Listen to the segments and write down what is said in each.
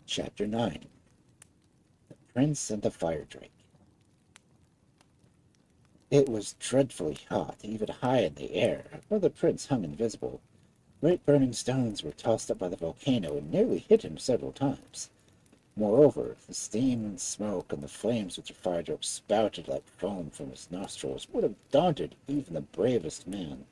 Chapter 9. The Prince and the Firedrake. It was dreadfully hot, even high in the air, where the prince hung invisible. Great burning stones were tossed up by the volcano and nearly hit him several times. Moreover, the steam and smoke and the flames which the Firedrake spouted like foam from his nostrils would have daunted even the bravest man.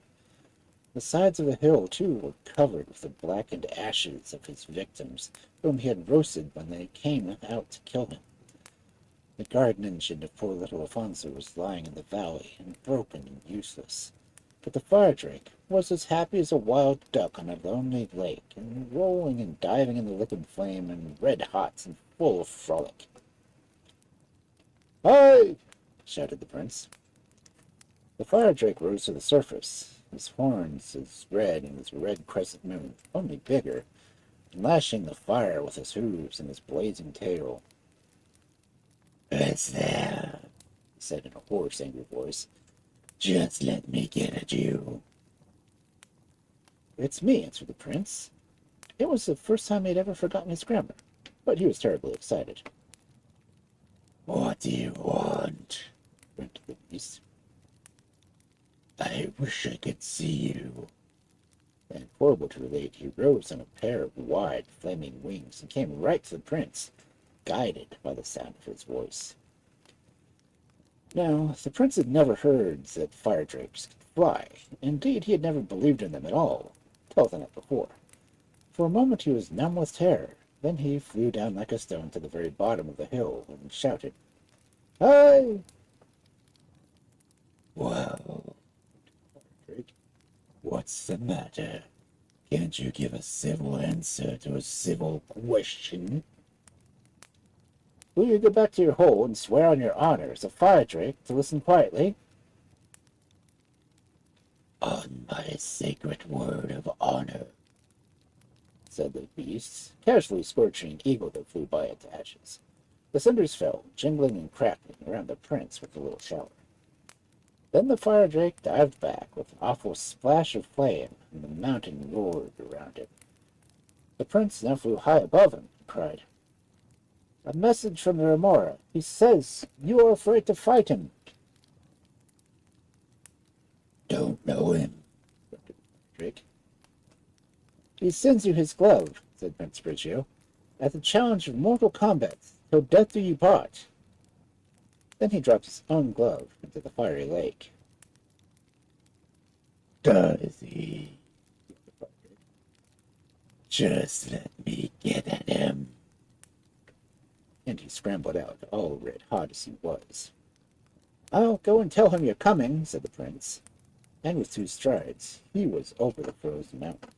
The sides of the hill, too, were covered with the blackened ashes of his victims, whom he had roasted when they came out to kill him. The garden engine of poor little Alfonso was lying in the valley, and broken and useless. But the Firedrake was as happy as a wild duck on a lonely lake, and rolling and diving in the liquid flame, and red hot and full of frolic. "Hi!" shouted the prince. The Firedrake rose to the surface, his horns as red as a red crescent moon, only bigger, and lashing the fire with his hooves and his blazing tail. "It's there," he said in a hoarse, angry voice. "Just let me get at you." "It's me," answered the prince. It was the first time he had ever forgotten his grammar, but he was terribly excited. "What do you want?" grunted the beast. "I wish I could see you." And, horrible to relate, he rose on a pair of wide, flaming wings and came right to the prince, guided by the sound of his voice. Now, the prince had never heard that Firedrakes could fly. Indeed, he had never believed in them at all, till the night before. For a moment he was numb with terror. Then he flew down like a stone to the very bottom of the hill and shouted, "Hi!" "Well," Firedrake, "what's the matter? Can't you give a civil answer to a civil question?" "Will you go back to your hole and swear on your honor as a Firedrake to listen quietly?" "On my sacred word of honor," said the beast, casually scorching an eagle that flew by it to ashes. The cinders fell, jingling and crackling around the prince with a little shower. Then the Firedrake dived back with an awful splash of flame, and the mountain roared around him. The prince now flew high above him and cried, "A message from the Remora. He says you are afraid to fight him." "Don't know him," grunted Firedrake. "He sends you his glove," said Prince Prigio, "at the challenge of mortal combat, till death do you part." Then he dropped his own glove into the fiery lake. "Does he?" "Just let me get at him." And he scrambled out, all red hot as he was. "I'll go and tell him you're coming," said the prince, and with 2 strides he was over the frozen mountain.